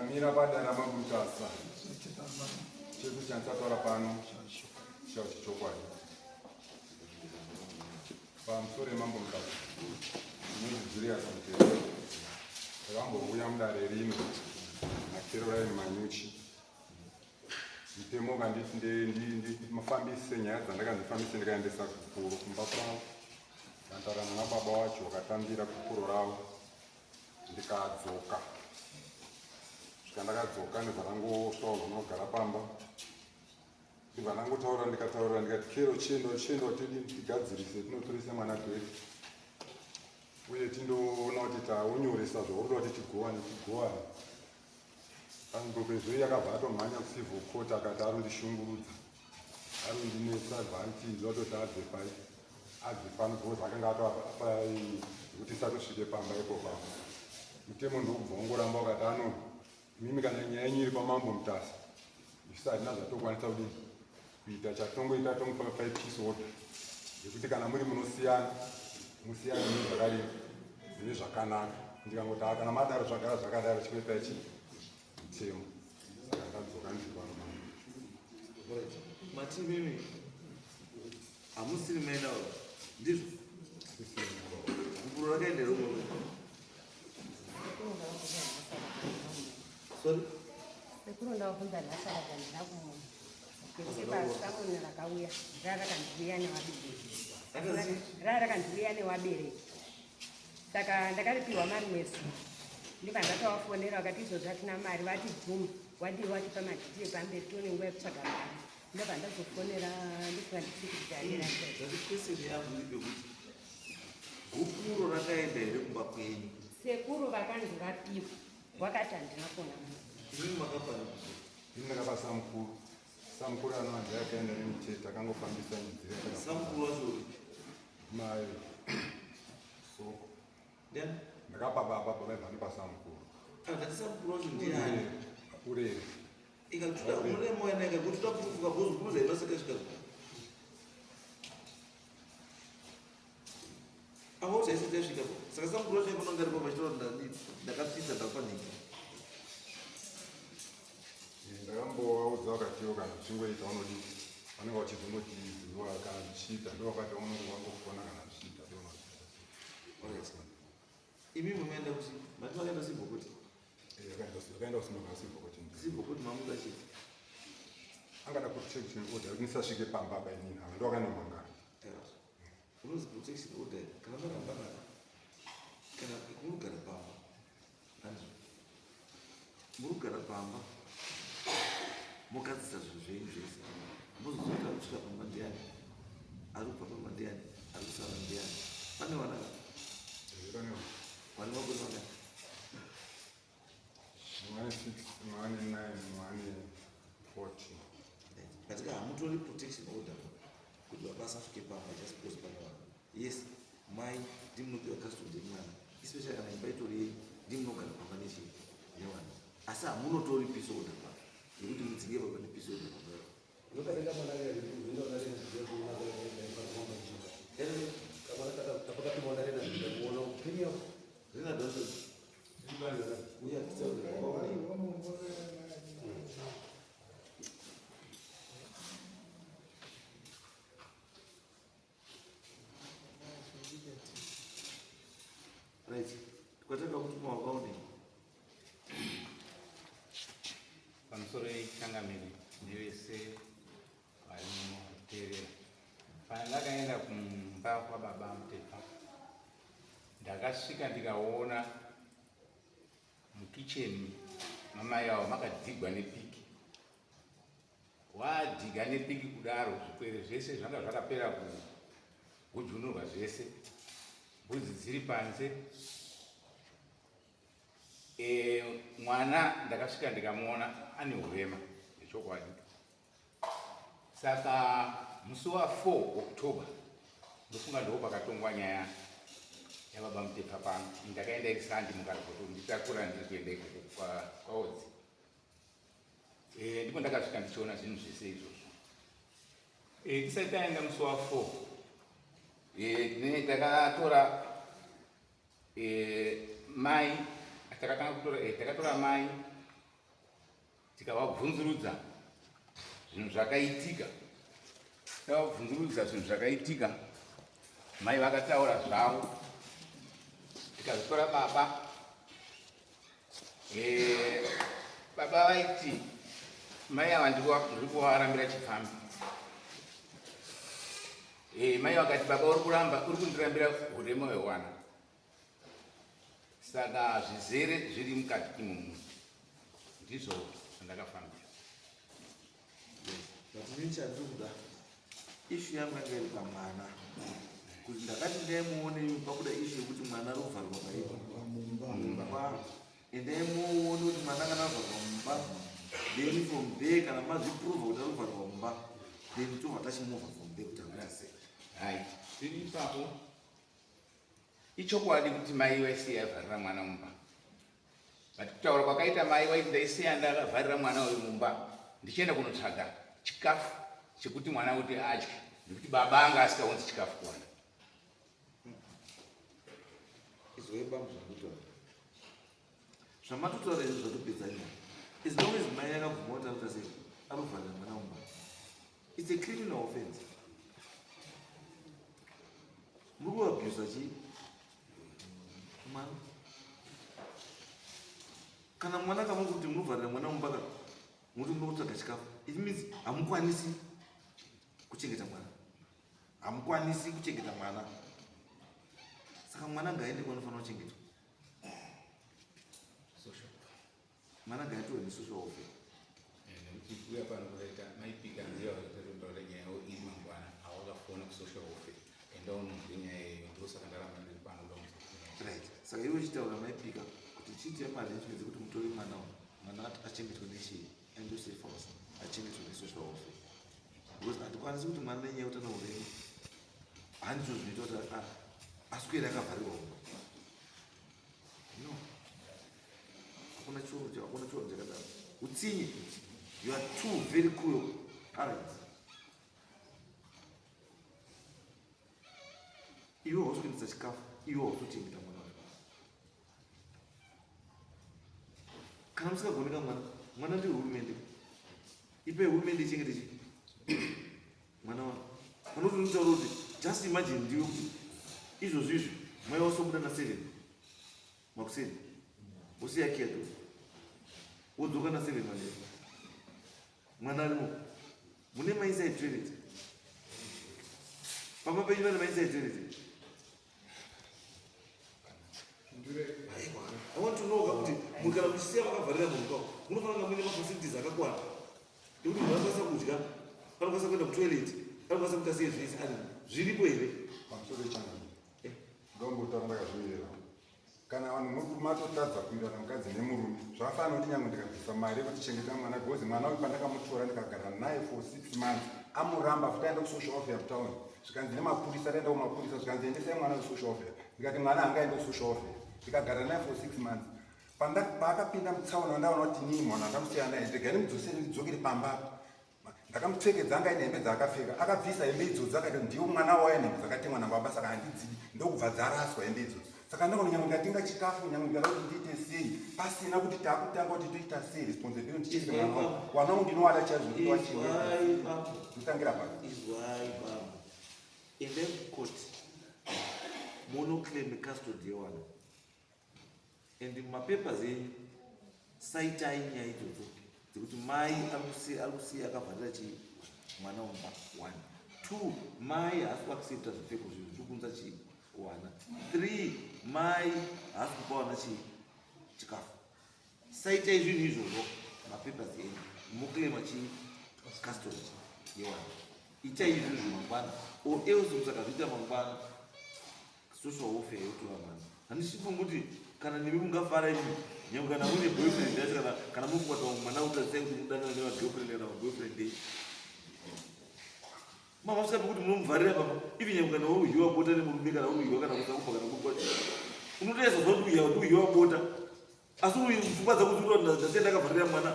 Takamira padana mabutasa chekuchanisa taura pano chao chichokwadi pamusoro emambo mutasa inodzidzirira samutero takambouya mudare rino naCaroline Manyuchi mutemo nganditi mafambise nyaya dzandakazifambise ndikaendesa kukuru kumba kwavo ndantarana nababa wacho wakatambira kukuru ravo ndikadzoka svika ndakadzoka ndibva ndangosvaurwa nogara pamba ndibva ndangotaura ndikataurira ndikati Kero chiendo tigadzirise tinotorise mwana twedu uye tindoona kuti taunyoresa zvaurikuda kuti tigowane pangopezvo yakabva atomhanya kucivil court akati arundishungurudza arundinetsa advantage watoti adze pano because akanga atoapa tisatosvike pamba ipo pamba mutemo ndokubva ungoramba wakati ano mimi kana nyaya yenyu iri pamambo mutasa isati nazvatokwanisa kudi kuita chatongoita tomupa peace order yekuti kana muri munosiyana musiyana nezvakadii zvine zvakanaka ndikangoti kana madaro zvagara zvakadaro chikuita ichi mutemo saka ndadzoka ndizvipano mati mimi hamusiri maina ndizvo gukuru rakaendera umwe sorry sekurunda kufunda nhasara kandira kumwe kechepasakoni rakauya rarakandiuya newabereki saka ndakaripiwa mari mwezi ndibva ndatovafonera vakati izvozvo hatina mari vati bvumi wadii watipa madhiti epamberi tione nguva yekutsvaga mari ndobva ndazofonera ndifunga ndichikutarira zvatikweseni yangu ndepekuti gukuro rakaenda here kumba kwenyu sekuru vakanzi rapiwa wakati handina kona imi makafana ini ndakapa samukuru anohanzi yakaenda nemitete akangofambisa midziyo samukuru wacho mai soko ndiani ndakapa baba vaibva samukuru akati samukuru wacho ndiani urere ikatuda muremo yanaika kuti tapufuka bhozokuruza inosakasvika ava uchaisati yasvika saka samukuru wacho ikonongaripo machitaura ndakapisa ndafanike ndakambovaudza vakatiwo kana zvichingoita unodi vanenge vachizongotiziva kana zvichiita ndovakati unongowangofona kana zvichiita imi mumaenda kusi mati makaenda sibhokoti yakaenda kusinogara sibhokoti sibhokoti mamuka chii angada protection order kuti ndisasvike pamba painini ava ndovakanomangara unozi protection order kana makambangara kana murugara pamba murugara pamba mukadzisa zvinhu zvenyu zvese mozozoita kusvika pamba ndiani ari kubva pamba ndiani ari kusara ndiani pane vana vane makore vana mwane 6 mwane 9 mwane 14 katika hamutori protection order kuti baba asasvike pamba just because pane vana yes mai ndimunopiwa custody yemwana especially kana imba itori yenyu ndimunogara pamba nevana asi hamunotori peace order pamba yekuti mudzinge baba nepeace order pamba nokarenga mwana rina dosho uya right kwataka kutuma wakaone pamusoro ichangamiri nevese varimoterera pana ndakaenda kumba kwababa mutepa ndakasvika ndikaona mukicheni mamai avo makadzigwa nepiki wadhiga nepiki kudaro zvikwere zvese zvanga zvakapera kugujunurwa zvese mbudzi dziri panze mwana ndakasvika ndikamuona ane urema nechokwadi saka musi wa4 October ndofunga ndo pakatongwa nyaya yababa mutepa pano ndakaenda ikisandi mukarikoto nditakura ndiri kuenda kwaodzi ndipo ndakasvika ndichiona zvinhu zvese izvozvo tisati taenda musi wa4 takatora mai takatora mai tikavabvunzurudza zvinhu zvakaitika mai vakataura zvavo tikazotora baba baba vaiti mai ava ndiri kuvarambira chifambi mai vakati baba uri kundirambira urema hwewana saka zvizere zviri mukati imomo ndizvo zvandakafambira batini chandikuda ishu yangu yanga iri pamwana kuti ndakati ndaimuone pakuda ishu yekuti mwana ari kuvharwa mumba ndaimuone kuti mwana kana avharwa mumba then from there kana mazvipruvha kuti ari kuvharwa mumba then tobva tachimovha from there kuti hai tiri ipapo ichokwadi kuti mai vaisiya avharira mwana mumba but kutaura kwakaita mai waiti ndaisiya ndakavharira mwana uyu mumba ndichienda kunotsvaga chikafu chekuti mwana kuti adye nekuti baba anga asikaunzi chikafu kuwana izoibamu zvakutora zvamatotaura izvo zvatopedza nyaya as long as mai akabvuma kuti arikuta sei arikuvharira mwana mumba it's a criminal offense muri kuabhusa chii mwana kana mwana kama kuti munovharira mwana mumba muri kunotsvaga chikafu it means hamukwanisi kuchengeta mwana saka mwana ngaende kwanofanira kuchengetwa mwana ngaitore nesocial welfare uya pano kutaita maipika ndiyo vakatarondaura nyaya yavo iri mangwana havakafona kusocial welfare enda unonzwe nyaya yeyo ndosaka ndaramba ndiri pano right saka iwe uchitaura maipika kuti chiite maarrangements ekuti mutore mwana achengetwe nechii aende safe house achengetwe nesocial welfare because hatikwanisi kuti mwana nenyaya utano huremu handizo zvinoita kuti aswere akavharirwa umba no hakuna chioro chakadaro utsinye. You are two very cruel parents. Iwe hausokuendesa chikafu, iwe hausochengeta mwana wako. Kana musikagoneka mwana ndiye hurumende. Ipe hurumende ichengete chi mwana wako. Panoti unotaura kuti just imagine ndiwe izvozvo mai wasobuda na7 makuseni wosiya keto wodzoka na7 manheru mwana arimo mune mainside toilet pamba penyu vane mainside toilet. I want to know kuti mukana muchisiya vakavharira mumba munofanira muine mafacilities akakwana ekuti munhu anokwanisa kudya anokwanisa kuenda kutoilet anokwanisa kuita sei zvese ani zviripo here pamusoro chana ndombotaura ndakazvivirira kana vanhu matotadza kuita namukadzi nemurume zvakafanira kuti nyange ndikabvisa mari yekuti chengeta mwana because mwana uyu pandakamutora ndikagara naye for 6 months amuramba futi aenda kusocial welfare kutauni zvikanzi nemapurisa ataenda kumapurisa zvikanzi endesai mwana kusocial welfare ndikati mwana hangaende kusocial welfare ndikagara naye for 6 months paakapinda mutsaona ndaona kuti nii mwana akamusiya naye ndegani mudzoseri ndidzokere pamba ndakamupfekedza anga ine hembe dzaakapfeka akabvisa hembe idzodzo akati ndiwo mwana wayo hembe dzakatemwa nababa saka handidzidi ndokubva dzaraswa hembe idzodzo saka ndakona nyangwe ndatenga chikafu nyangwe ndikada kuti ndiite sei pasina kuti taakutanga kuti toita sei responsibility chese mwana wangu ndinowada chaizvo kutangira pa ende court monoclaim custody yewana and mapapers enyu saitai nyaya idzodzo dzekuti mai arikusiya akavharira chii mwana wamba 1 2 mai haasi kuaccepta zvipfeko zvinhu zvirikunza chii wana 3 mai haasi kupa wana chii chikafu saitai zvinhu izvozvo mapapers enyu moclaima chii custody yewana itai izvozvo mangwana or else musakazviita mangwana social welfare yotora mwana handisifunga kuti kana nimi mungafara imi nyangwe kana une boyfriend yacho kana mukwata mwana utasai kuti mudanana nevagirlfriend kana maboyfriend mama musikapi kuti munomuvharira papa ivi nyangwe kana uhiwa bota nemurume kana uhiwa kana kusakupa kana kukwati unotoedza zva kuti uhiwa bota asi pfungwa dzakuti ndasenda akavharira mwana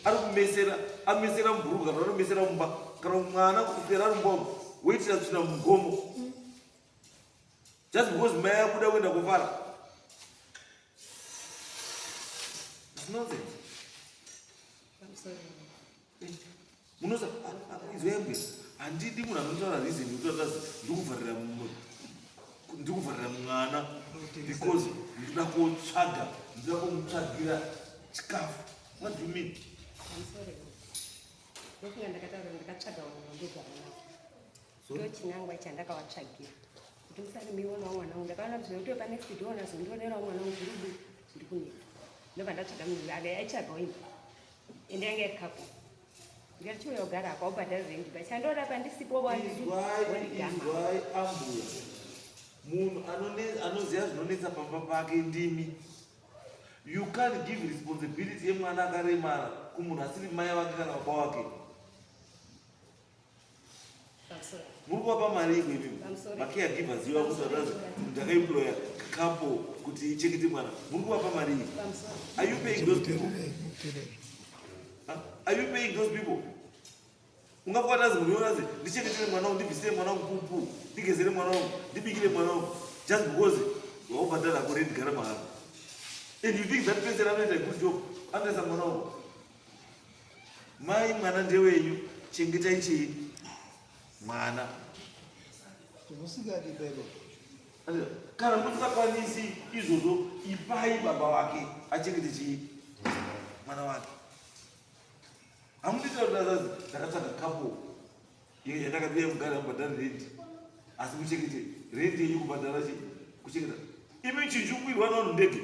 ari kumesera amesera mubhuruku kana anomesera mumba kana mwana kuswera ari mumba woitira kusvina mugomo just because mai akuda kuenda kufara It's nonsense. I'm sorry. Munosa izvembe handidi munhu anotaura reason yekuti ndikuvharira mwana because ndinoda kotsvaga ndinoda komutsvagira chikafu. What do you mean? I'm sorry. Ndofunga ndakataura ndakatsvaga vanhu vandogara navo. Ndochinangwa chandakavatsvagira. Kuti musanimionawo mwana wangu. Ndakaona kuti zvinotiwe panext ndiona zvondionerawo mwana wangu zviri ndiri kuneka. Ndobva ndatsvaga munhu aitsvagawo imba. Ende yanga iri couple. Ndikachiuya kugara apa ubhadhari renti pachandoda pandisipo Why ambuya munhu anoziva zvinonetsa pamba pake ndimi. You can't give responsibility yemwana akaremara kumunhu asiri mai vake kana baba wake. Muri kuvapa mari iko ivivi macaregivers iva kusadaza ndakaemploya couple kuti ichekete mwana. Muri kuvapa mari iko. Are you paying those people? Are you paying those people? Ungakwatazi munhu ndicheketere mwana wangu, ndibvisire mwana wangu pupu, ndigezere mwana wangu, ndibikire mwana wangu just because waubhadhara kurenti gara mahara. And you think that person anoita good job? Andesa mwana wangu. Mai mwana ndewenyu, chengetai chii mwana. Kana musingakwanisi izvozvo ipai baba wake achengete chii mwana wake. Hamudita kuti ndakatsvaga kapo yandakabiya mugara mubhadhara renti asi muchengete renti yenyu kubhadhara chii kuchengeta. Imi chinjukwirwa navanhu ndege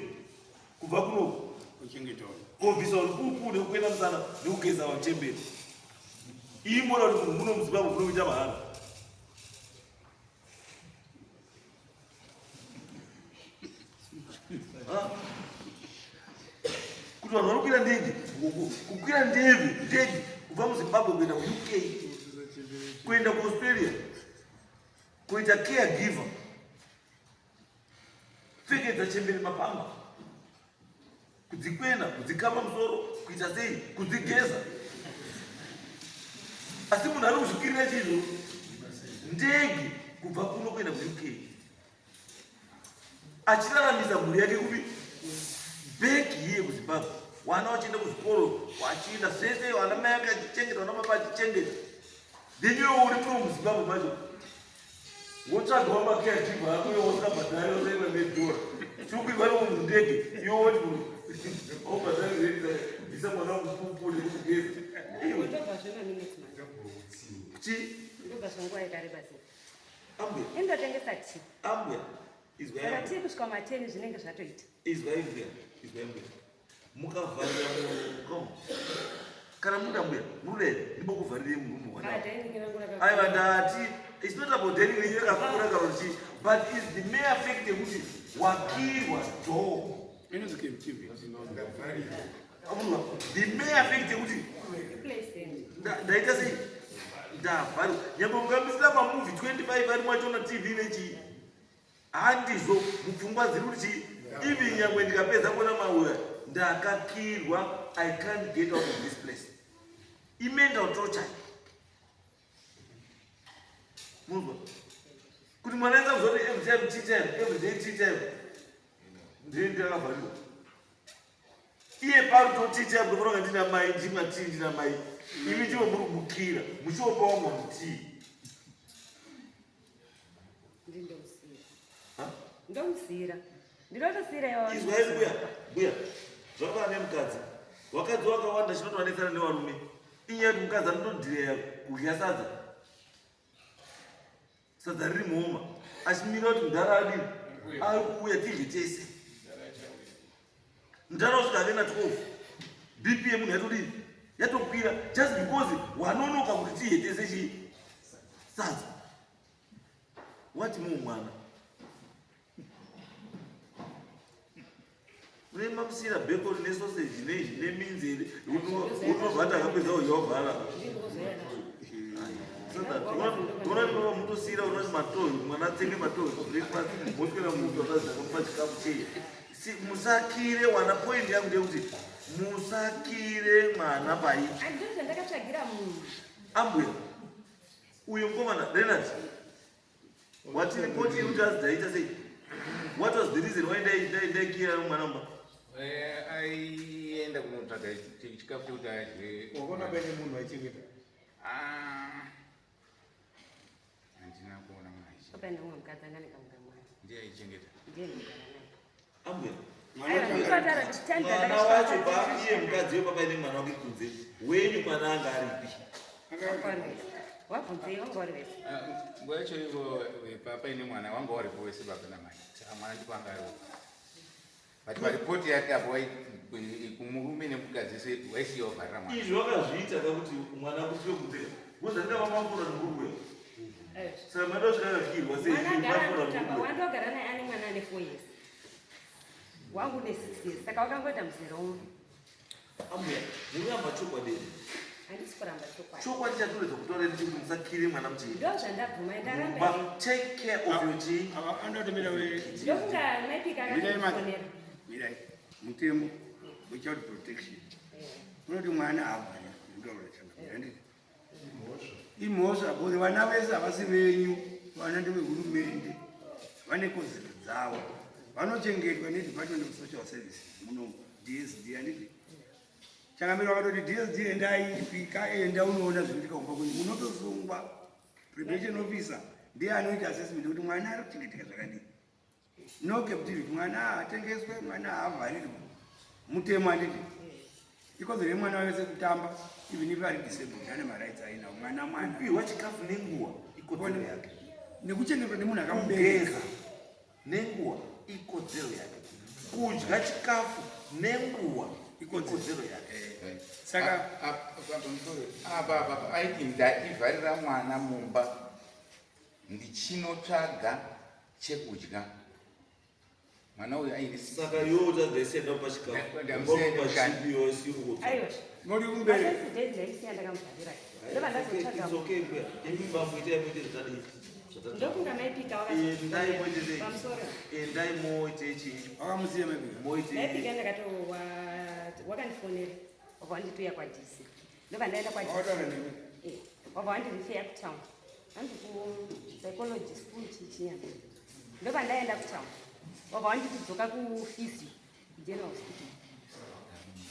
kubva kunoko kobvisa upupu nekukwenda musana nekugeza vachemberi. Imona kuti munhu muno muzimbabwe munoita mahara. Kuti vanhu vanokwira ndege kukwira ndege kubva muzimbabwe kuenda kuuk kuenda kuaustralia kuita caregiver pfekedza chemberi mapamba kudzikwena kudzikama musoro kuita sei kudzigeza. Asi munhu ari kuzvikirira chizvo ndege kubva kuno kuenda kuuk achiraramisa mhuri yake kupi beki hiye kuzimbabwe. Wana wachienda kuzvikoro wachienda zvese vana mai ake achichengeta vana baba achichengeta. Then iwe uri muno muzimbabwe macho wotsvagawo macaregiver ako iwe wasingabhadhari wasaenda nedhora chiukwirwa nemunhu ndege iwe woti waubhadhari renti bvisa mwana wangu pupu nekukugeza. ndobva zvenguva yakareba sei Ambuya indotengesa tii ambuya saka tii kusvika mateni zvinenge zvatoita izvaimbuya mukavharira mukomo kana muda mbuya murudai ndibokuvharire munhu aiva ndati it's not about dating wenyu yakakura karoti but is the mere fact yekuti wakirwa dho the mere fact yekuti ndaita sei ndavhari nyangwe mukambisira mamuvi 25 ari mwachona tv nechii handizvo mupfungwa dziri kuti chii ivi nyangwe ndikapedza kuona mauya ndakakirwa. I can't get out of this place. Mental torture. Mungu kuti mwana anza kuzoti every day tea time ndiye ndakavhariwa iye paruto tea time ndofunga ndina mai ndimati ndina mai imi ndiwo muri kumukira muchiopawo muti ndomuzira ndinotosira izwaimbuya buya zvakava nemukadzi wakadzi wakawanda chinotovanesana nevarume inyaya kuti mukadzi anotodhireya kudya sadza riri muoma achimira kuti mudhara adini ari kuuya tidye tese mudhara usvika ave na 12 bp yemunhu yatodini yatokwira just because wanonoka kuti tidye tese chii sadza. Wati mumwe mwana unemamisira bacon nesausage neminzere unovhata akapedza uyovhara tonaa mutosira unoti matoi mwana atsenge matoi breakfast moswera mutu akazakampa chikafu chei. Musakire wana point yangu ndekuti musakire mwana pai ndakatagira munhu ambuya uyu mukomana Leonard what report you just daita say what was the reason why they killed mwana mba aienda kutsvaga chikafu chekuti adye. Ukaona paine munhu aichengeta. Handina kuona mwana Pane umwe mukadzi angane kamwana. ndiye aichengeta. Ndiye ndogara naye. Ambuya. Mwana Mwana wacho iye mukadzi wepapa ine mwana wake kunze wenyu mwana anga aripi? wabvunzei wanga uri wese. Nguva yacho ivo papa ine mwana wanga waripo wese baba namai. Saka mwana ndipo anga aripo. But paripoti yake apo kumurume nemukadzi waisiyawo bharira mwana. Izvi wakazviita kakuti mwana kusiwe kunze. Muzandina mamafura nokuruwe. Saka mwana usvikakakirwa sei? Mwana agara anotamba wandogara naye ane mwana ane 4 years. Wangu ne 6 years. Saka wakangoita muzera umwe. Ambuya, muramba chokwadi here. Handisi kuramba chokwadi. Chokwadi chatoredzwa kutaura ndechekuti musakire mwana muchii. Ndo zvandabvuma ndaramba. But take care of your chii. Andotomira we. Ndokunga maipika akatifonera. Mirai. Mutemo wechild protection. Unoti mwana haavhanya ndaura changa. Imhosva kuti vana vese havasi venyu, vana ndevehurumende, vane kodzero dzavo, vanochengetwa neDepartment of Social Services muno DSD anditi. Changamiro vakatoti DSD endaiipika enda unoona zvinoitika kumba kwenyu, munotosungwa prevention officer ndiye anoita assessment kuti mwana ari kuchengeteka zvakadii. No captivity, mwana haatengeswe, mwana haavharirwe. Mutemo anditi. Ikodzero yemwana wese kutamba even if ari disabled ane marights ainawo mwana Kupiwa chikafu nenguwa ikodzero yake. nekuchengetwa nemunhu akamubereka Kugeza nenguwa ikodzero yake. Kudya chikafu nenguwa ikodzero yake. saka apa aiti ndaivharira mwana mumba ndichinotsvaga chekudya. Mwana uyu aine Saka yoda ndesenda pachikafu. Ndamsenda siku. Aiwa. noti kumbereka Asi today ndaisiya ndakamubvadira. Ndoba ndazotsvaga. It's okay kuya. Imba muite zvadii. Ndokunga maipika Endai moite pamusoro. endai moite chii. wakamusiya mabika Moite Maipika ndakatowa wakandifonera. Wabva wandituya kwa DC. Ndoba ndaenda kwa DC. wakataura nemi Wabva wandirifeya kutown. Handi psychology school chichiya. Ndoba ndaenda kutown. Wabva wanditidzoka kuFizi General Hospital.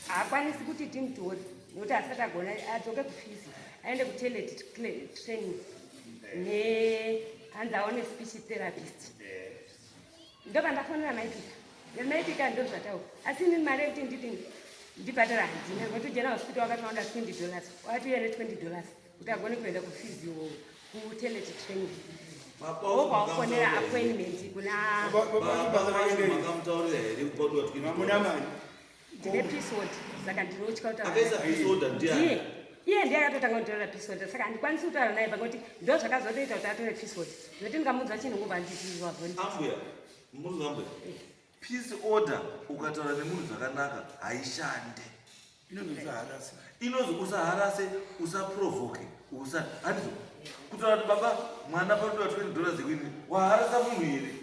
Haakwanisi kuti timutore nokuti asati agona adzoke kuFizi aende kuTelet training nehanzi aone speech therapist. Ndoba ndafonera maipika. Maipika ndo zvataura. Asi ini mari yekuti nditi ndibhadhara handina nokuti General Hospital wakatounda $20. Watuya ne$20 kuti agone kuenda kuFizi kuTelet training. Wobva wafonera appointment kuna makamutaurira here kupadwa mamuna mani ndine episode saka ndinotya kutaura. akaisa episode ndiani iye ndiye akatotanga kunditorera episode saka handikwanisi kutaura naye pakuti ndo zvakazotoita kuti atore episode nokuti ndingamuudza chinhu ngobva nditiwazoni. ambuya murugambuya peace order ukataura nemunhu zvakanaka haishande. inozvisaharasa inozi usaharase usaprovoke handizo kutaura kuti baba mwana panoda $20 ekwini waharasa munhu here.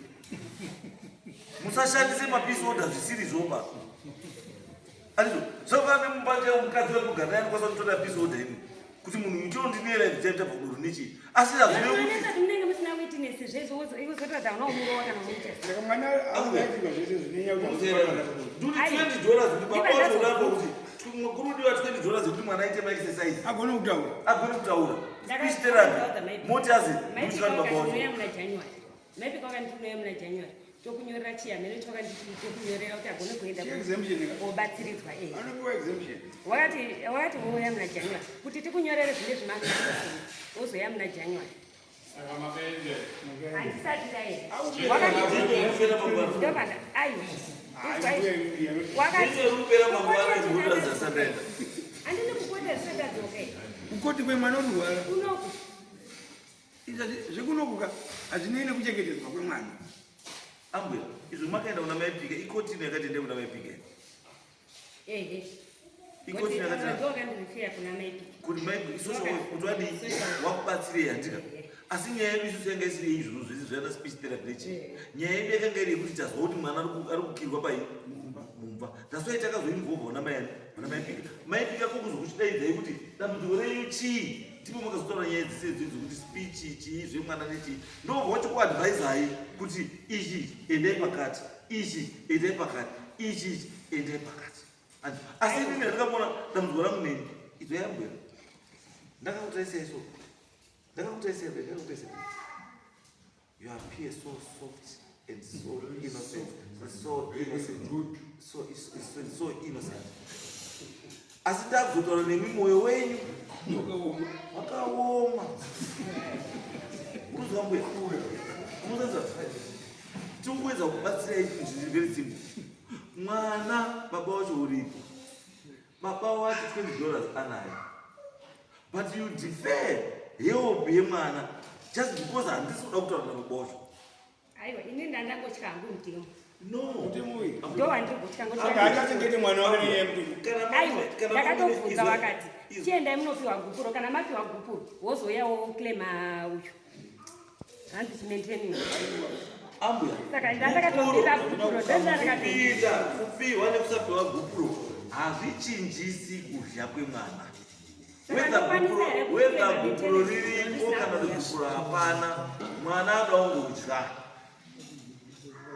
Musashandise mapeace order zvisiri zvoba. Handizo zvakava nemubanje wemukadzi wekugara naye anokwanisa kutora peace order imi kuti munhu chondinera ndichaita paduru nechi asi Kuti munenge musina witness zvezvo izotoradza unomurowa kana muitesa. saka mwana auaitika zvese zvinenya kuti nduri $20 kuti baba wazoramba kuti kurudiwa $20 kuti mwana aite maexercise agone kutaura agone kutaura speech therapy moti azi muchikani baba wacho maipika wakanditunoya muna January tokunyorera chiyamene tokunyorera kuti agone kuenda exemption kobatsiridzwa. anopiwa exemption wakati unoya muna January kuti tikunyorere zvine zvimanga uzoya muna January. Handisati ndaenda rupera mangwana emuhura zasandenda handini kupota zvisatadzoke kukoti kwemwana unorwara unoku zvekunokuka hazvinei nekuchengetedzwa kwemwana. ambuya izvo makaenda kuna maipika ikotini yakati ende kuna maipika ehe ikotini yakati ndokandirifiya kuna maipika kuti kuti wadi wakubatsirei handika asi nyaya yedu isusu yanga isiri izvozvo zvese zvana speech therapy nechi nyaya yedu yakanga iri yekuti tazwa kuti mwana ari kukirwa pai mumba taswai takazoinvovha na maipika maipika kokuzokutidaidzai kuti dambudziko renyu chii tipo makazotaura nyaya dzisedzo kuti speech chii zvemwana nechii ndobva wachikuadvaisai kuti ichi endai pakati ichi endai pakati ichi endai pakati asi mimi ndakabona dambudziko rangu neni idzo yambwera ndakakutaisaiso you appear so soft and so innocent so innocent asi ndakuzotaura nemi mwoyo wenyu wakaoma uruzwambuya unosanza tikuwedza kubatsirai very simple mwana baba wacho uripo baba wacho $20 anayo but you defer help yemwana just because handisi kuda kutaura nababa wacho aiwa ini ndandangotya hangu mutemo no ndo wandirikutya angachengete mwana wake neyemtu aiwa ndakatobvunza wakati chiendai munopiwa gupuro kana mapiwa gupuro wozoyawo klema uyu hanzi chimenteni ambuya saka ndandakatobvira gupuro kupita kupiwa nekusapiwa gupuro hazvichinjisi kudya kwemwana whether gupuro riripo kana kuti gupuro hapana mwana adaungudya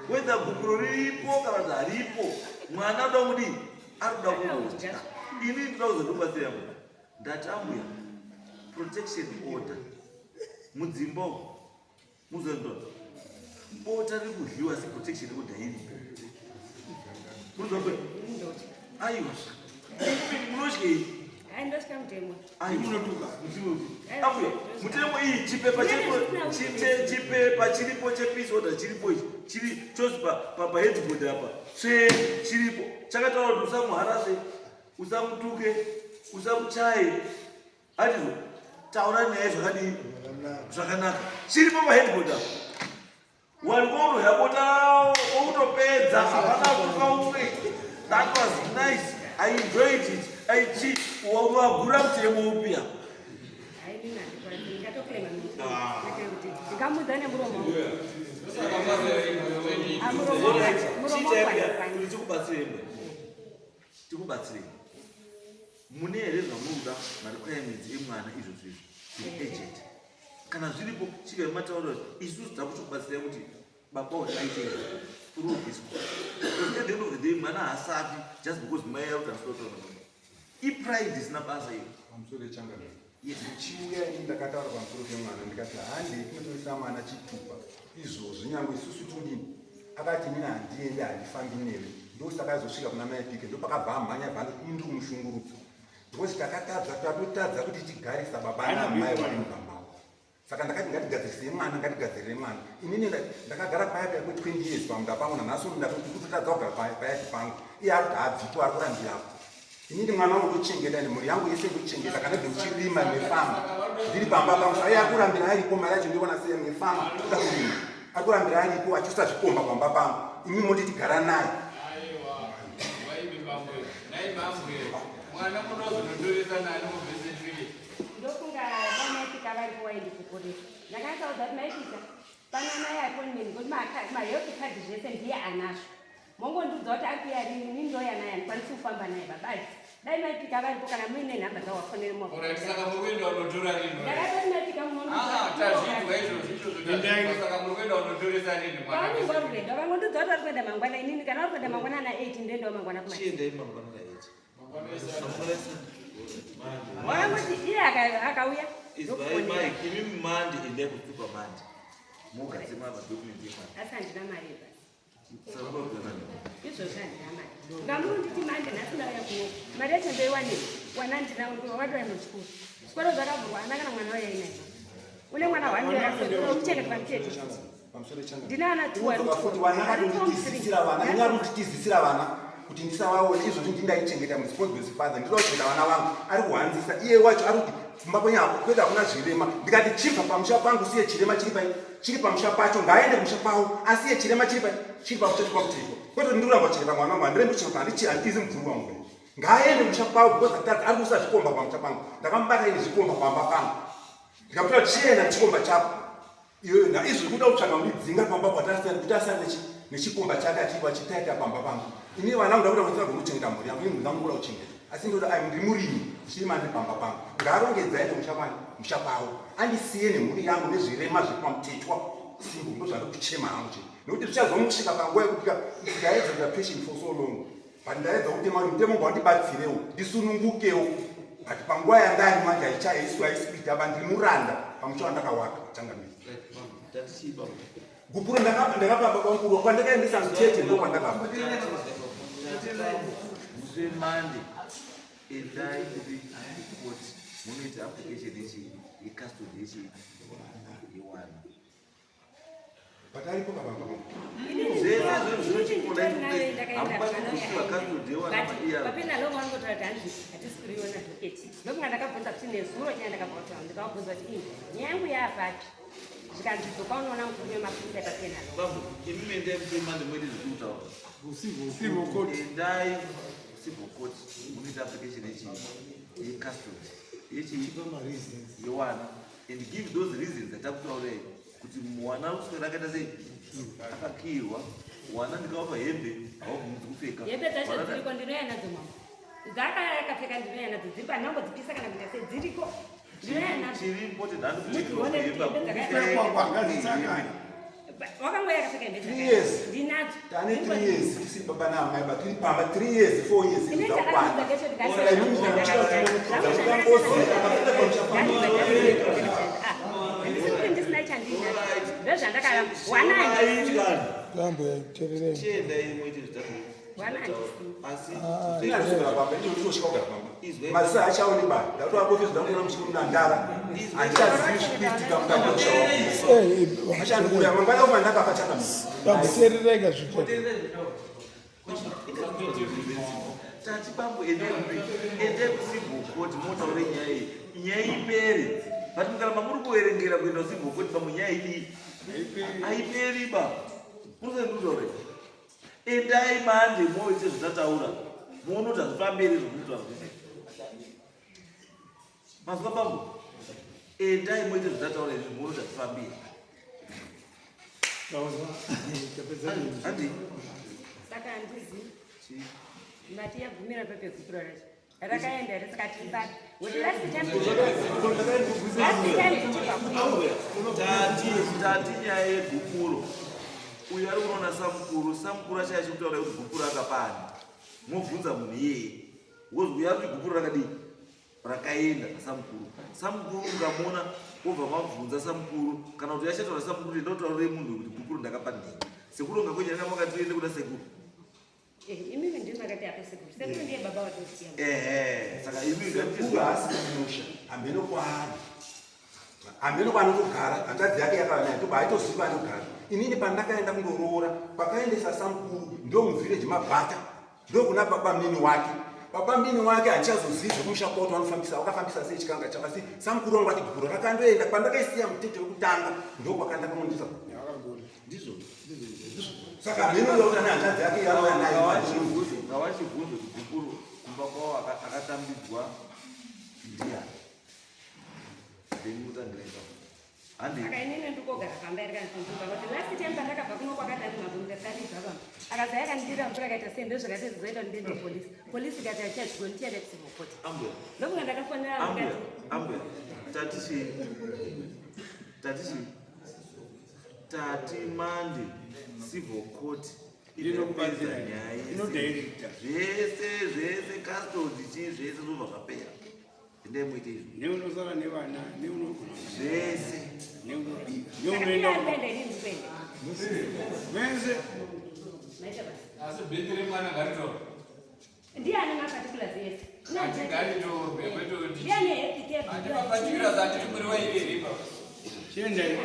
whether gupuro riripo kana kuti haripo mwana ada kudii arikuda kungudya ini ndinoda kuzotobatsira mwana ndati ambuya protection order mudzimba umu muzondoda bota riri kudliwa seprotection order iripo muzokwe aiwa munotyei ndosvika mutemo ambuya mutemo iyi chipepa chiripo chepeace order chiripo ichi chiri chose paheadboard apa chiripo chakataura kuti usamuharase usamutuke usamuchaye hatizo taura naye zvakadii zvakanaka chiripo paheadboard apa walikono yabota outopedza hapana kupa umwe that was nice I enjoyed it wagura mutemo upya ndingamudzane muromo tikubatsirei mune here zvamunoda marequirements emwana izvo zvizvi agent kana zviripo chikai mataura isusu takutokubatsirai kuti baba aite mwana haasapi just because mai yakuti asitotaura ipride isina basa iyo pamusoro changaniro chiuya ini ndakataura pamusoro pemwana ndikati handei tinotoisa mwana chitupa izvozvi nyange isusu tudini akati nini handiendi handifambi newe ndosaka azosvika kuna mai pike ndopakabva amhanya bva ndiri mushungurudza because takatadza tatotadza kuti tigarisa baba namai vari mugambao saka ndakati ngatigadzirisei mwana ngatigadzirire mwana inini ndakagara paya paya kwe20 years pamunda pangu nanhasi ndakutotadza kugara paya pangu iye ari kuti habvipo ari kurambirapo inini mwana wangu ndochengeta nemhuri yangu yese ndochengeta kana ndichirima nefama ndiri pamba pangu aiye akurambira aripo mari yacho ndiona sei nefama kuda kurima akurambira aripo achiusa zvikomba pamba pangu imi moti tigara naye mwana munozonondoresa nani mubhesentiri ndofunga vamaitika varipo waindikukurisa ndakataudza kuti maitika panana appointment kuti mahealth card zvese ndiye anazvo mongondiudza kuti akuya rini ini ndoyanaye andikwanisi kufamba naye babazi dai maitika varipo kana muine nhamba dzawafonere saka mukuenda unotora rini ndakatoti maitika tazvizwa izvozvisaka mukuenda unotoresa rini mwananingwa rurendo vangondiudza kuti vari kuenda mangwana inini kana vari kuenda mangwana na 8 ndoendawo mangwana chiendai mangwana na 8 wakangoti iye akauya imi mumandi endai kutupa mandi mugadzima madokumenti emandi asi handina mari izvozvo handina mari ngamunditi mande nhasindauya kuno mari yacho ndoiwanei wanandinawatoya muchikuru chikoro zvakavhurwa ana kana mwana wayainaye une mwana wanuchengeta mucheche ndina ana 2 vana kuti ndisavaone izvozvi ndindaichengeta muresponsible father ndinoda kuchengeta vana vangu ari kuhanzisa iye wacho ari kuti kumba kwenye apo kwete hakuna zvirema ndikati chibva pamusha pangu siye chirema chiri pamusha pacho ngaaende kumusha kwawo asiye chirema chiri pamusha pakutepo kwete kuti ndikuramba kuchengeta mwana wangu handirembi kuchengeta handizi muzungu wangu ngaaende kumusha kwawo because atati ari kuisa zvikomba pamusha pangu ndakamubata ine zvikomba pamba pangu ndikamutora chienda chikomba chako iyoyo naizvo kuda kutsvaga mudidzinga pamba kuti asane nechikomba chake achiwa chitaita pamba pangu ini vana vangu ndakuda kuitira kumuchengeta mhuri yangu ini ndangura kuchengeta asi ndoda ndiri murimi zvichiri mandi pamba pangu ngaarongedzaende musha kwawo andisiye nemhuri yangu nezvirema zvepamutetwa simbo ndo zvandiri kuchema hangu chii nekuti zvichazomusvika panguva yekuti ndikaedzera passion for so long pandaedza kuti mari mutemo ngwandibatsirewo ndisunungukewo but panguva yandani manje haisi ava ndiri muranda pamucho wandakawaka changamiri gupuro ndakapamba kwankuru kwandakaendesa mutete ndo kwandakamba Mande, endai kuti court munoita application yecustody yewana pataripo pavamba papena lomwe wangotora kuti hanzi hatisikuiona dhoketi ndokunga ndakabvunza kuti nezuro china ndakabvauta ndikavabvunza kuti ini nyangu yaafati zvikanzidzoka unoona mukuru wemapurisa papena bambo imimi endai kuti mande mwedi zvikuitawo endai civil court munoita application yecustody yewana and give those reasons atakutaurai kuti mwana uswera akaita sei akakirwa wana ndikavapa hembe haubvumidzi kupfeka hembe dzacho dziriko ndinoya nadzo mambo dzakapfeka ndinoya nadzo dziri panhambo dzipisa kana kuita sei dziriko ndinoya nadzo chiripo wakangoya akapfeka hembe 3 years ndinadzo tane 3 years tisi baba na mai but tiri pamba 3 years 4 years ndakwana ora imini ndisina chandina ndozvandakaya wanani Gambo ya terere. chiendai muite zvitatu wanani asi ndinazvira pamba ndinoshika kugara pamba masa achaoni ba ndatoa office ndakuna mchikuru nandara achazivi zvipitika mutamusha wako achandikuya mangwana uma ndakafa chakama Gambo terere ga zvitatu. tati bambo ende kucivil court motaure nyaya iyi nyaya ipere but mukaramba muri kuverengera kuenda kucivil court pamwe nyaya iyi haiperi ba murusendutori endai mande moite zvitataura muonoti hazvifamberi zvomunotaura mazwa bambo endai moite zvitataura izvi muonoti hazvifamberi handi saka handizi mati yagumira pepekupura racho rakaenda risakatibata kuti tati nyaya yegupuro uyu ari kunoona samukuru achaya chikutaura kuti gupuro akapani mobvunza munhu iyeye wozwi ari kuti gupuro rakadii rakaenda samukuru ungamuona wobva mabvunza samukuru kana kuti achataura samukuru ndotaurire munhu kuti gupuro ndakapa ndii sekuru ungakunyanya makati uende kuda sekuru imimi ndini makati apa sekuru sekuru ndiye baba watosiya saka imimi sekuru asinosha ambeno kwaari ambeno kwanotogara hanzvadzi yake yakavanaye toba aitoziva anogara inini pandakaenda kundoroora pakaendesa samukuru ndo muvhireji mabhata ndo kuna baba mini wake baba mini wake handichazozivi zvekumusha kwauti vanofambisa wakafambisa sei chikanga chakasi samukuru wangu ati gupuro rakandoenda pandakaisiya mutete wekutanga ndo kwakandakamonisa ndizvo saka mhino yautana hanzvadzi yake yanouya nayo ngawachibvunze kuti gupuro kumba kwavo akatambidzwa ndiani ndeimutangira handi aka inini ndikogara pamba irikandisunduka kuti last time pandakabva kuno kwakadani mabvunza rikatibva pamba akaza yakandira mvura akaita sei ndozvakati zizoita kuti ndiende polisi polisi ikati achazvigoni tiende kucivil court ambuya ndokunga ndakafonera ambuya tati mande civil court inopedza nyaya zvese custody chii zvese zvobva zvapera endai muite izvi neunosara nevana neunogona zvese neunoenda vese Asi bhedhi remwana ngaritorwe. ndiani maparticulars ese Ngaritorwe kwete kuti ndiani hepike maparticulars ati tumuri waiberipa. chiendai